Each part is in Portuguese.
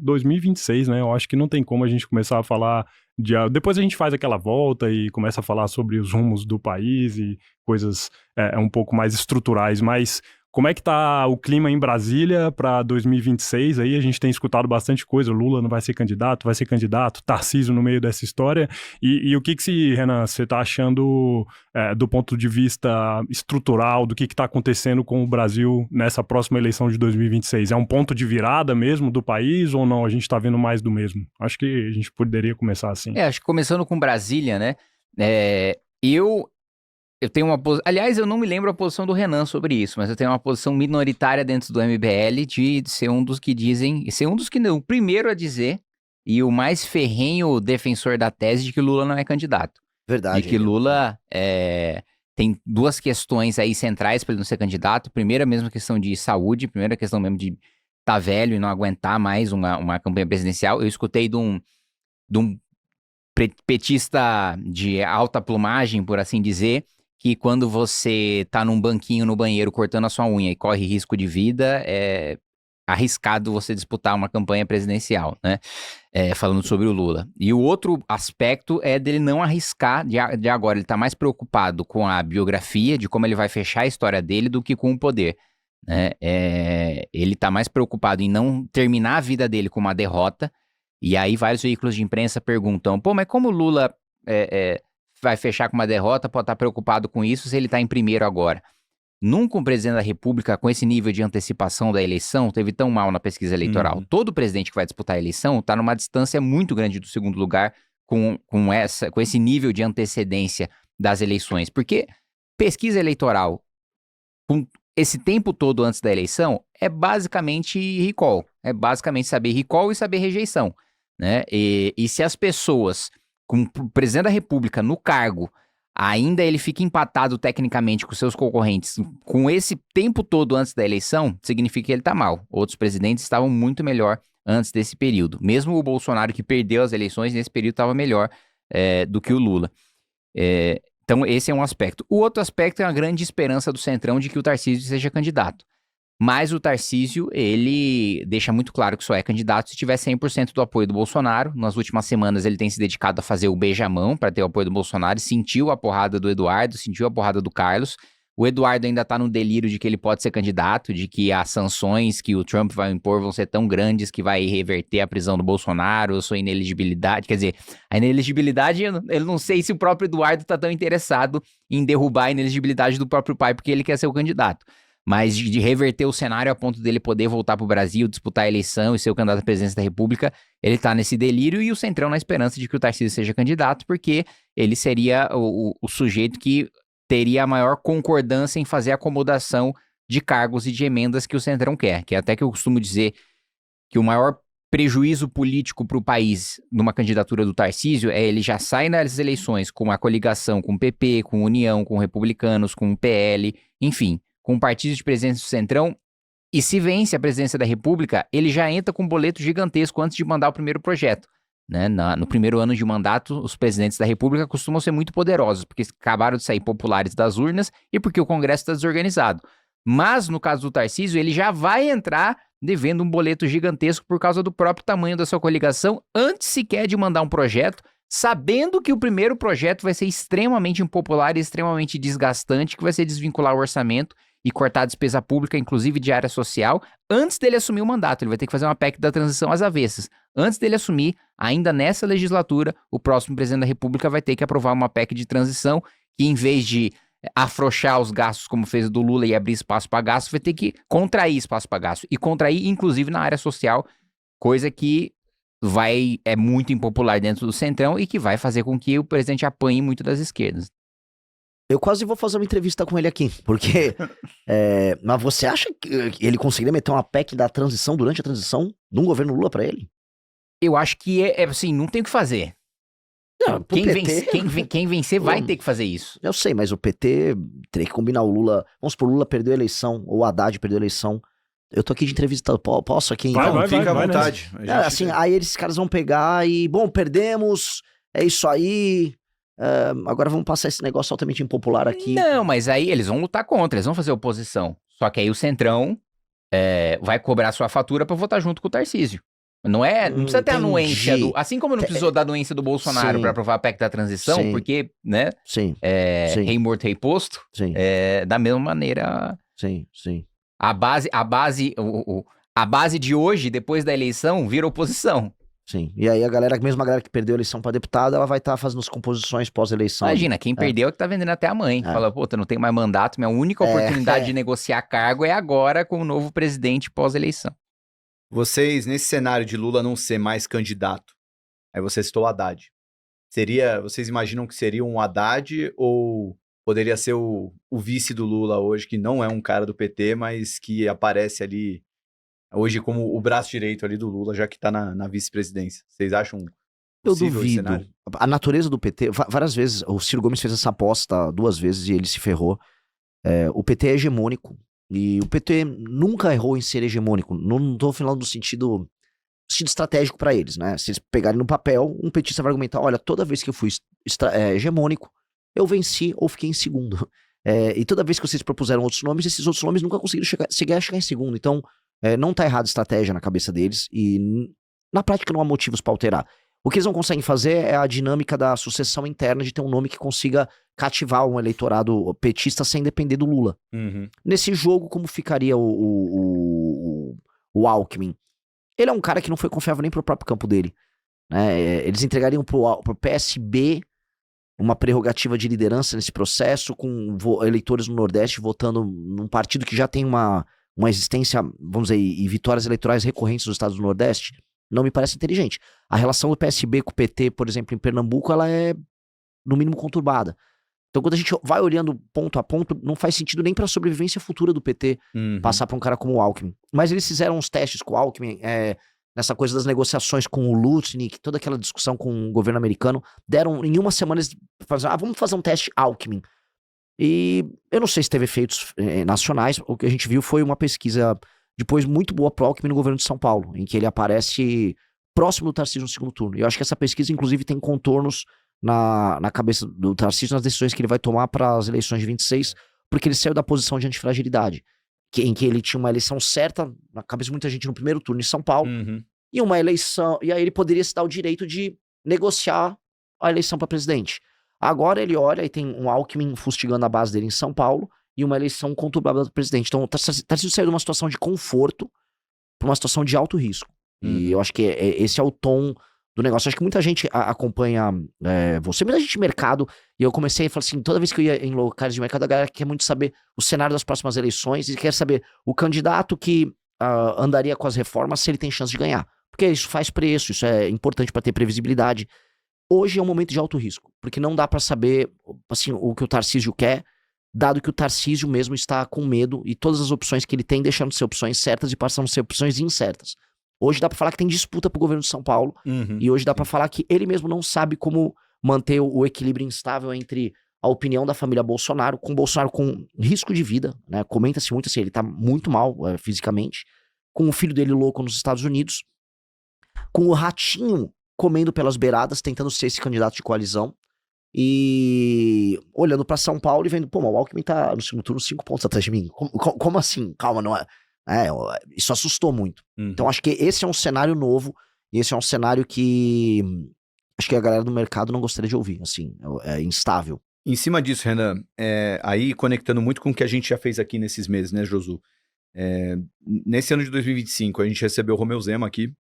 2026, né? Eu acho que não tem como a gente começar a falar depois a gente faz aquela volta e começa a falar sobre os rumos do país e coisas um pouco mais estruturais, mas como é que tá o clima em Brasília para 2026? Aí a gente tem escutado bastante coisa, Lula não vai ser candidato, Tarcísio no meio dessa história, e o que Renan, você tá achando do ponto de vista estrutural, do que tá acontecendo com o Brasil nessa próxima eleição de 2026? É um ponto de virada mesmo do país ou não? A gente tá vendo mais do mesmo? Acho que a gente poderia começar assim. Acho que começando com Brasília, né? Eu tenho uma posição. Aliás, eu não me lembro a posição do Renan sobre isso, mas eu tenho uma posição minoritária dentro do MBL de ser um dos que dizem. Ser um dos que não. O primeiro a dizer, e o mais ferrenho defensor da tese de que Lula não é candidato. Verdade. De que Lula tem duas questões aí centrais para ele não ser candidato. Primeiro, a mesma questão de saúde, primeira questão mesmo de estar velho e não aguentar mais uma campanha presidencial. Eu escutei de um petista de alta plumagem, por assim dizer, que quando você tá num banquinho no banheiro cortando a sua unha e corre risco de vida, é arriscado você disputar uma campanha presidencial, né? Falando sobre o Lula. E o outro aspecto é dele não arriscar de agora. Ele tá mais preocupado com a biografia, de como ele vai fechar a história dele, do que com o poder, né? Ele tá mais preocupado em não terminar a vida dele com uma derrota. E aí vários veículos de imprensa perguntam, pô, mas como o Lula vai fechar com uma derrota, pode estar preocupado com isso se ele está em primeiro agora? Nunca um presidente da República com esse nível de antecipação da eleição teve tão mal na pesquisa eleitoral. Todo presidente que vai disputar a eleição está numa distância muito grande do segundo lugar com esse nível de antecedência das eleições. Porque pesquisa eleitoral com esse tempo todo antes da eleição é basicamente recall. É basicamente saber recall e saber rejeição, né? E se as pessoas, com o presidente da República no cargo, ainda ele fica empatado tecnicamente com seus concorrentes, com esse tempo todo antes da eleição, significa que ele tá mal. Outros presidentes estavam muito melhor antes desse período. Mesmo o Bolsonaro, que perdeu as eleições, nesse período estava melhor do que o Lula. Então, esse é um aspecto. O outro aspecto é a grande esperança do Centrão de que o Tarcísio seja candidato. Mas o Tarcísio, ele deixa muito claro que só é candidato se tiver 100% do apoio do Bolsonaro. Nas últimas semanas ele tem se dedicado a fazer o beijamão para ter o apoio do Bolsonaro. Sentiu a porrada do Eduardo, sentiu a porrada do Carlos. O Eduardo ainda tá no delírio de que ele pode ser candidato, de que as sanções que o Trump vai impor vão ser tão grandes que vai reverter a prisão do Bolsonaro, a sua inelegibilidade. Quer dizer, a inelegibilidade, eu não sei se o próprio Eduardo tá tão interessado em derrubar a inelegibilidade do próprio pai, porque ele quer ser o candidato. Mas de reverter o cenário a ponto dele poder voltar para o Brasil, disputar a eleição e ser o candidato à presidência da República, ele está nesse delírio, e o Centrão na esperança de que o Tarcísio seja candidato, porque ele seria o sujeito que teria a maior concordância em fazer a acomodação de cargos e de emendas que o Centrão quer. Que é até que eu costumo dizer que o maior prejuízo político para o país numa candidatura do Tarcísio é ele já sai nas eleições com uma coligação com o PP, com União, com republicanos, com o PL, enfim, com partidos de presidência do Centrão, e se vence a presidência da República, ele já entra com um boleto gigantesco antes de mandar o primeiro projeto, né? No primeiro ano de mandato, os presidentes da República costumam ser muito poderosos, porque acabaram de sair populares das urnas e porque o Congresso está desorganizado. Mas, no caso do Tarcísio, ele já vai entrar devendo um boleto gigantesco por causa do próprio tamanho da sua coligação, antes sequer de mandar um projeto, sabendo que o primeiro projeto vai ser extremamente impopular e extremamente desgastante, que vai ser desvincular o orçamento e cortar a despesa pública, inclusive de área social, antes dele assumir o mandato. Ele vai ter que fazer uma PEC da transição às avessas. Antes dele assumir, ainda nessa legislatura, o próximo presidente da República vai ter que aprovar uma PEC de transição que, em vez de afrouxar os gastos, como fez o do Lula, e abrir espaço para gasto, vai ter que contrair espaço para gasto. E contrair, inclusive, na área social, coisa que é muito impopular dentro do Centrão e que vai fazer com que o presidente apanhe muito das esquerdas. Eu quase vou fazer uma entrevista com ele aqui, porque... mas você acha que ele conseguiria meter uma PEC da transição durante a transição num governo Lula pra ele? Eu acho que assim, não tem o que fazer. Não, quem vencer vai ter que fazer isso. Eu sei, mas o PT teria que combinar o Lula... Vamos supor, o Lula perdeu a eleição, ou o Haddad perdeu a eleição. Eu tô aqui de entrevista, posso aqui? Vai, fica à vontade. Assim, aí esses caras vão pegar e... Bom, perdemos, é isso aí... agora vamos passar esse negócio altamente impopular aqui. Não, mas aí eles vão lutar contra, eles vão fazer oposição. Só que aí o Centrão vai cobrar sua fatura pra votar junto com o Tarcísio. Não precisa ter a anuência Entendi. assim como não precisou da anuência do Bolsonaro Sim. para aprovar a PEC da transição, Sim. porque, né, Sim, rei morto, rei posto, sim, da mesma maneira, sim. a base de hoje, depois da eleição, vira oposição. Sim. E aí mesmo a galera que perdeu a eleição pra deputado, ela vai estar fazendo as composições pós-eleição. Imagina, quem perdeu é que tá vendendo até a mãe. É. Fala, puta, não tem mais mandato, minha única oportunidade de negociar cargo é agora com o novo presidente pós-eleição. Vocês, nesse cenário de Lula não ser mais candidato, aí você citou o Haddad. Vocês imaginam que seria um Haddad ou poderia ser o vice do Lula hoje, que não é um cara do PT, mas que aparece ali hoje como o braço direito ali do Lula, já que tá na vice-presidência? Vocês acham Eu possível esse duvido. cenário? A natureza do PT, várias vezes, o Ciro Gomes fez essa aposta 2 vezes e ele se ferrou. O PT é hegemônico. E o PT nunca errou em ser hegemônico. Não tô falando do sentido estratégico pra eles, né? Se eles pegarem no papel, um petista vai argumentar: olha, toda vez que eu fui hegemônico, eu venci ou fiquei em segundo. E toda vez que vocês propuseram outros nomes, esses outros nomes nunca conseguiram chegar em segundo. Então, não tá errada a estratégia na cabeça deles e na prática não há motivos pra alterar. O que eles não conseguem fazer é a dinâmica da sucessão interna de ter um nome que consiga cativar um eleitorado petista sem depender do Lula. Nesse jogo, como ficaria o Alckmin? Ele é um cara que não foi confiável nem pro próprio campo dele, né? Eles entregariam pro PSB uma prerrogativa de liderança nesse processo, com eleitores no Nordeste votando num partido que já tem uma existência, vamos dizer, e vitórias eleitorais recorrentes nos estados do Nordeste. Não me parece inteligente. A relação do PSB com o PT, por exemplo, em Pernambuco, ela é, no mínimo, conturbada. Então, quando a gente vai olhando ponto a ponto, não faz sentido nem para a sobrevivência futura do PT passar para um cara como o Alckmin. Mas eles fizeram uns testes com o Alckmin, nessa coisa das negociações com o Lutnick, toda aquela discussão com o governo americano. Em uma semana eles falaram: vamos fazer um teste Alckmin. E eu não sei se teve efeitos nacionais. O que a gente viu foi uma pesquisa depois muito boa pro Alckmin no governo de São Paulo, em que ele aparece próximo do Tarcísio no segundo turno. E eu acho que essa pesquisa, inclusive, tem contornos na cabeça do Tarcísio nas decisões que ele vai tomar para as eleições de 26, porque ele saiu da posição de antifragilidade, em que ele tinha uma eleição certa, na cabeça de muita gente, no primeiro turno em São Paulo, e uma eleição, e aí ele poderia se dar o direito de negociar a eleição para presidente. Agora ele olha e tem um Alckmin fustigando a base dele em São Paulo, e uma eleição conturbada do presidente. Então, o Tarcísio saiu de uma situação de conforto para uma situação de alto risco. E eu acho que esse é o tom do negócio. Eu acho que muita gente acompanha você, muita gente de mercado, e eu comecei a falar assim, toda vez que eu ia em locais de mercado, a galera quer muito saber o cenário das próximas eleições e quer saber o candidato que andaria com as reformas, se ele tem chance de ganhar. Porque isso faz preço, isso é importante para ter previsibilidade. Hoje é um momento de alto risco, porque não dá para saber assim, o que o Tarcísio quer, dado que o Tarcísio mesmo está com medo e todas as opções que ele tem deixando de ser opções certas e passando a ser opções incertas. Hoje dá pra falar que tem disputa pro governo de São Paulo, e hoje dá pra falar que ele mesmo não sabe como manter o equilíbrio instável entre a opinião da família Bolsonaro com risco de vida, né? Comenta-se muito assim, ele tá muito mal fisicamente, com o filho dele louco nos Estados Unidos, com o Ratinho comendo pelas beiradas, tentando ser esse candidato de coalizão, e olhando pra São Paulo e vendo, pô, o Alckmin tá no segundo turno 5 pontos atrás de mim. Como assim? Calma, não é? Isso assustou muito. Então acho que esse é um cenário novo, e esse é um cenário que acho que a galera do mercado não gostaria de ouvir, assim, é instável. Em cima disso, Renan, aí conectando muito com o que a gente já fez aqui nesses meses, né, Josu? Nesse ano de 2025, a gente recebeu o Romeu Zema aqui,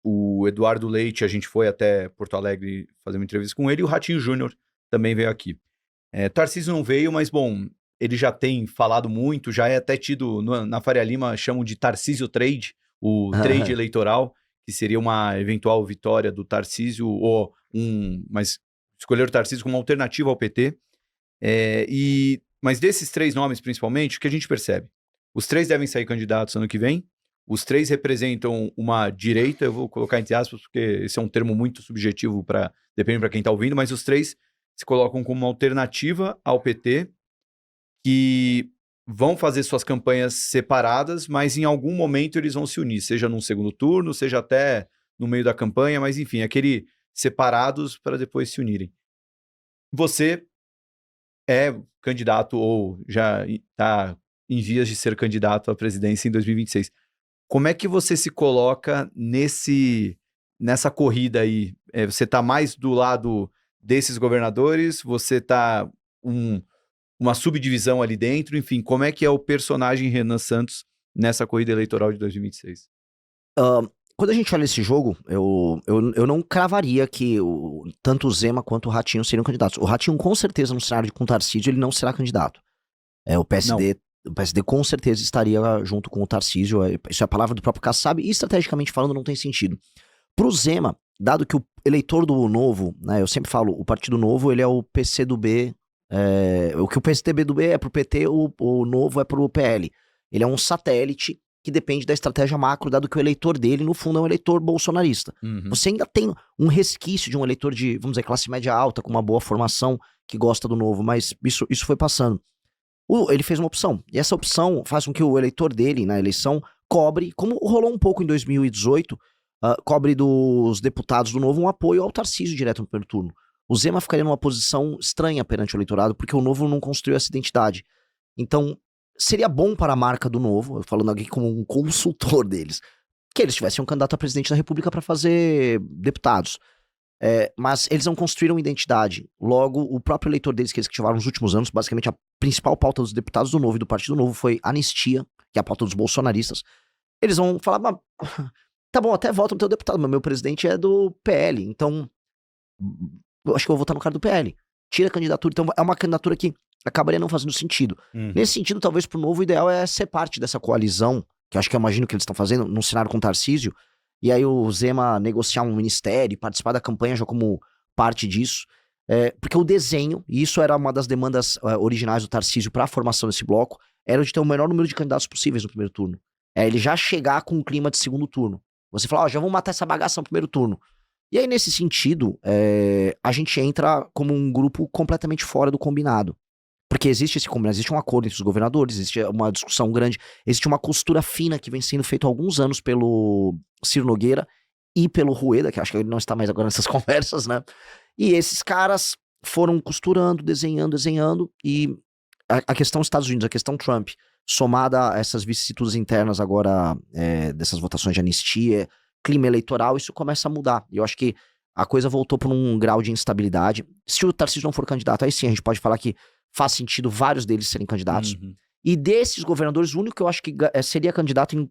o Eduardo Leite, a gente foi até Porto Alegre fazer uma entrevista com ele, e o Ratinho Júnior também veio aqui. Tarcísio não veio, mas, bom, ele já tem falado muito, já é até tido, na Faria Lima, chamam de Tarcísio Trade, o trade eleitoral, que seria uma eventual vitória do Tarcísio, mas escolher o Tarcísio como alternativa ao PT. Mas desses 3 nomes, principalmente, o que a gente percebe? Os 3 devem sair candidatos ano que vem, os 3 representam uma direita, eu vou colocar entre aspas, porque esse é um termo muito subjetivo, depende para quem está ouvindo, mas os 3 se colocam como uma alternativa ao PT, que vão fazer suas campanhas separadas, mas em algum momento eles vão se unir, seja num segundo turno, seja até no meio da campanha, mas enfim, aquele separados para depois se unirem. Você é candidato ou já está em vias de ser candidato à presidência em 2026. Como é que você se coloca nessa corrida aí? Você tá mais do lado desses governadores? Você tá uma subdivisão ali dentro? Enfim, como é que é o personagem Renan Santos nessa corrida eleitoral de 2026? Quando a gente olha esse jogo, eu não cravaria que tanto o Zema quanto o Ratinho seriam candidatos. O Ratinho, com certeza, no cenário com o Tarcísio, ele não será candidato. O PSD com certeza estaria junto com o Tarcísio. Isso é a palavra do próprio Kassab, e estrategicamente falando não tem sentido. Pro Zema, dado que o eleitor do Novo, né, eu sempre falo, o Partido Novo, ele é o PCdoB, o que o PSDB é pro PT, o Novo é pro PL. Ele é um satélite que depende da estratégia macro, dado que o eleitor dele, no fundo, é um eleitor bolsonarista. Você ainda tem um resquício de um eleitor de, vamos dizer, classe média alta, com uma boa formação, que gosta do Novo, mas isso foi passando. Ele fez uma opção, e essa opção faz com que o eleitor dele, na eleição, cobre, como rolou um pouco em 2018, cobre dos deputados do Novo um apoio ao Tarcísio direto no primeiro turno. O Zema ficaria numa posição estranha perante o eleitorado, porque o Novo não construiu essa identidade. Então, seria bom para a marca do Novo, eu falando aqui como um consultor deles, que eles tivessem um candidato a presidente da República para fazer deputados. Mas eles não construíram identidade. Logo, o próprio eleitor deles, que eles ativaram nos últimos anos, basicamente a principal pauta dos deputados do Novo e do Partido Novo foi anistia, que é a pauta dos bolsonaristas. Eles vão falar, tá bom, até voto no teu deputado, mas meu presidente é do PL, então eu acho que eu vou votar no cara do PL. Tira a candidatura, então é uma candidatura que acabaria não fazendo sentido. Nesse sentido, talvez pro Novo, o ideal é ser parte dessa coalizão, que eu acho que eu imagino que eles estão fazendo, num cenário com o Tarcísio, e aí o Zema negociar um ministério, participar da campanha já como parte disso, porque o desenho, e isso era uma das demandas originais do Tarcísio para a formação desse bloco, era de ter o menor número de candidatos possíveis no primeiro turno. Ele já chegar com um clima de segundo turno. Você fala, já vamos matar essa bagaça no primeiro turno. E aí, nesse sentido, a gente entra como um grupo completamente fora do combinado. Porque existe esse combinado, existe um acordo entre os governadores, existe uma discussão grande, existe uma costura fina que vem sendo feita há alguns anos pelo Ciro Nogueira e pelo Rueda, que acho que ele não está mais agora nessas conversas, né? E esses caras foram costurando, desenhando, e a questão Estados Unidos, a questão Trump, somada a essas vicissitudes internas agora, dessas votações de anistia, clima eleitoral, isso começa a mudar. E eu acho que a coisa voltou para um grau de instabilidade. Se o Tarcísio não for candidato, aí sim a gente pode falar que faz sentido vários deles serem candidatos. E desses governadores, o único que eu acho que seria candidato em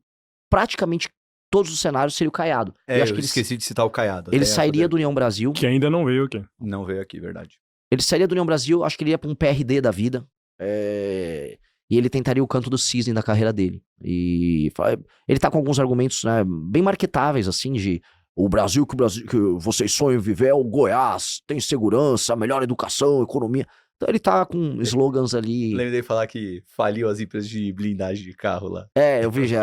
praticamente todos os cenários seria o Caiado. Eu acho que esqueci de citar o Caiado. Ele sairia do União Brasil. Que ainda não veio aqui. Não veio aqui, verdade. Ele sairia do União Brasil, acho que ele ia pra um PRD da vida. E ele tentaria o canto do cisne da carreira dele. E ele tá com alguns argumentos, né, bem marketáveis, assim, de o Brasil que vocês sonham viver é o Goiás, tem segurança, melhor educação, economia. Então ele tá com slogans ali. Lembrei de falar que faliu as empresas de blindagem de carro lá. Eu vi já.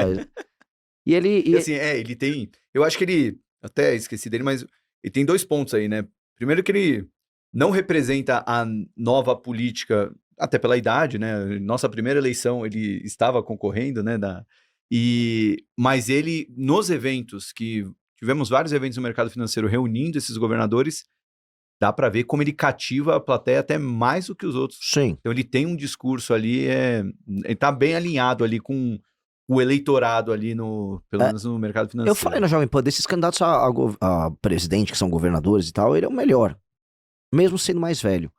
E ele... assim, ele tem... Eu acho que ele... Até esqueci dele, mas ele tem 2 pontos aí, né? Primeiro que ele não representa a nova política, até pela idade, né? Nossa primeira eleição ele estava concorrendo, né? Mas ele, nos eventos, que tivemos vários eventos no mercado financeiro reunindo esses governadores, dá pra ver como ele cativa a plateia até mais do que os outros. Sim. Então ele tem um discurso ali, ele tá bem alinhado ali com o eleitorado ali, pelo menos no mercado financeiro. Eu falei na Jovem Pan, desses candidatos a presidente, que são governadores e tal, ele é o melhor. Mesmo sendo mais velho.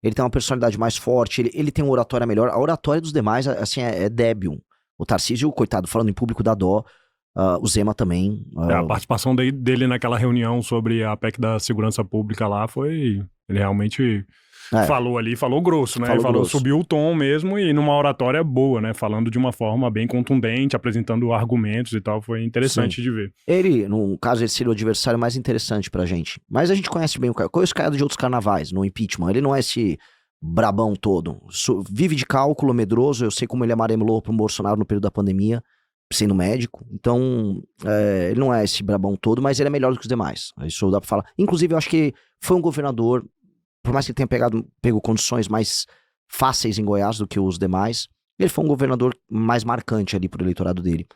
Ele tem uma personalidade mais forte, ele tem uma oratória melhor. A oratória dos demais, assim, é débil. O Tarcísio, coitado, falando em público dá dó. O Zema também. A participação dele naquela reunião sobre a PEC da segurança pública lá foi... Ele realmente falou grosso, né? Subiu o tom mesmo e numa oratória boa, né? Falando de uma forma bem contundente, apresentando argumentos e tal. Foi interessante de ver. Ele, no caso, ele seria o adversário mais interessante pra gente. Mas a gente conhece bem o Caiado. Conhece o Caiado de outros carnavais, no impeachment. Ele não é esse brabão todo. Vive de cálculo, medroso. Eu sei como ele amarelou pro Bolsonaro no período da pandemia, sendo médico. Então, ele não é esse brabão todo, mas ele é melhor do que os demais. Isso dá pra falar. Inclusive, eu acho que foi um governador, por mais que ele tenha pego condições mais fáceis em Goiás do que os demais, ele foi um governador mais marcante ali pro eleitorado dele.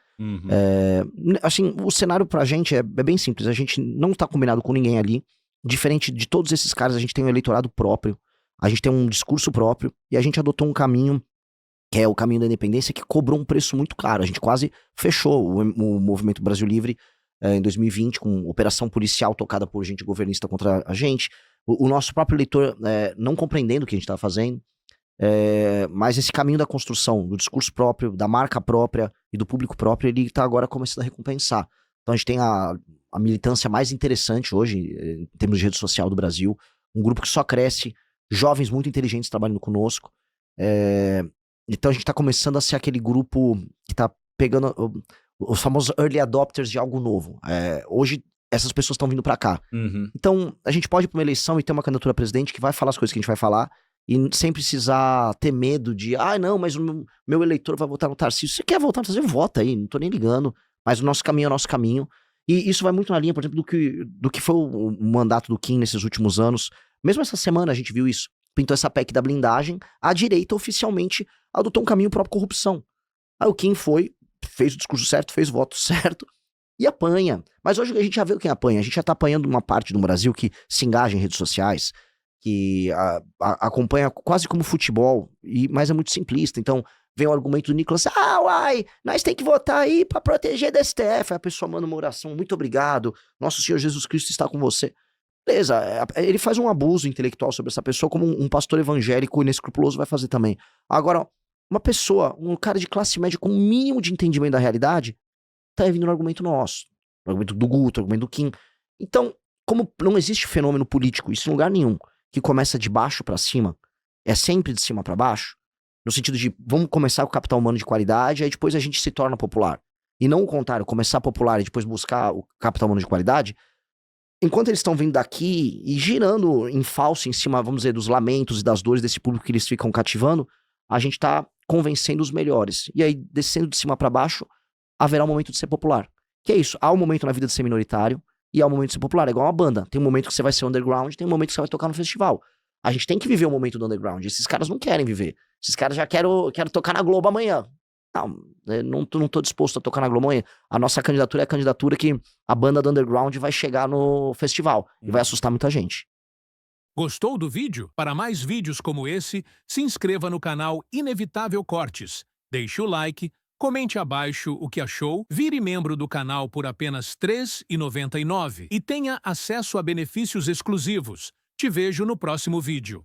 Assim, o cenário pra gente é bem simples. A gente não tá combinado com ninguém ali. Diferente de todos esses caras, a gente tem um eleitorado próprio. A gente tem um discurso próprio. E a gente adotou um caminho que é o Caminho da Independência, que cobrou um preço muito caro. A gente quase fechou o Movimento Brasil Livre em 2020, com operação policial tocada por gente governista contra a gente. O nosso próprio eleitor não compreendendo o que a gente estava fazendo. Mas esse caminho da construção, do discurso próprio, da marca própria e do público próprio, ele está agora começando a recompensar. Então a gente tem a militância mais interessante hoje, em termos de rede social do Brasil, um grupo que só cresce, jovens muito inteligentes trabalhando conosco. Então a gente está começando a ser aquele grupo que está pegando os famosos early adopters de algo novo. Hoje essas pessoas estão vindo para cá. Uhum. Então a gente pode ir para uma eleição e ter uma candidatura a presidente que vai falar as coisas que a gente vai falar, e sem precisar ter medo de, não, mas o meu eleitor vai votar no Tarcísio. Você quer votar no Tarcísio? Vota aí, não tô nem ligando. Mas o nosso caminho é o nosso caminho. E isso vai muito na linha, por exemplo, do que foi o mandato do Kim nesses últimos anos. Mesmo essa semana a gente viu isso. Pintou essa PEC da blindagem. A direita oficialmente adotou um caminho próprio corrupção. Aí o Kim fez o discurso certo, fez o voto certo e apanha. Mas hoje a gente já vê quem apanha. A gente já tá apanhando uma parte do Brasil que se engaja em redes sociais, que acompanha quase como futebol, mas é muito simplista. Então, vem o argumento do Nicolas, nós tem que votar aí pra proteger da STF. Aí a pessoa manda uma oração, muito obrigado, nosso Senhor Jesus Cristo está com você. Beleza, ele faz um abuso intelectual sobre essa pessoa, como um pastor evangélico inescrupuloso vai fazer também. Agora, uma pessoa, um cara de classe média com um mínimo de entendimento da realidade, tá vindo no argumento nosso, no argumento do Guto, no argumento do Kim. Então, como não existe fenômeno político, isso em lugar nenhum, que começa de baixo pra cima, é sempre de cima pra baixo, no sentido de, vamos começar com o capital humano de qualidade, aí depois a gente se torna popular. E não o contrário, começar popular e depois buscar o capital humano de qualidade. Enquanto eles estão vindo daqui e girando em falso em cima, vamos dizer, dos lamentos e das dores desse público que eles ficam cativando, a gente tá convencendo os melhores. E aí, descendo de cima pra baixo, haverá um momento de ser popular. Que é isso, há um momento na vida de ser minoritário, e há um momento de ser popular, é igual uma banda. Tem um momento que você vai ser underground, tem um momento que você vai tocar no festival. A gente tem que viver o momento do underground. Esses caras não querem viver. Esses caras já querem tocar na Globo amanhã. Não tô disposto a tocar na Globo amanhã. A nossa candidatura é a candidatura que a banda do underground vai chegar no festival e vai assustar muita gente. Gostou do vídeo? Para mais vídeos como esse, se inscreva no canal Inevitável Cortes. Deixe o like, comente abaixo o que achou, vire membro do canal por apenas R$ 3,99 e tenha acesso a benefícios exclusivos. Te vejo no próximo vídeo.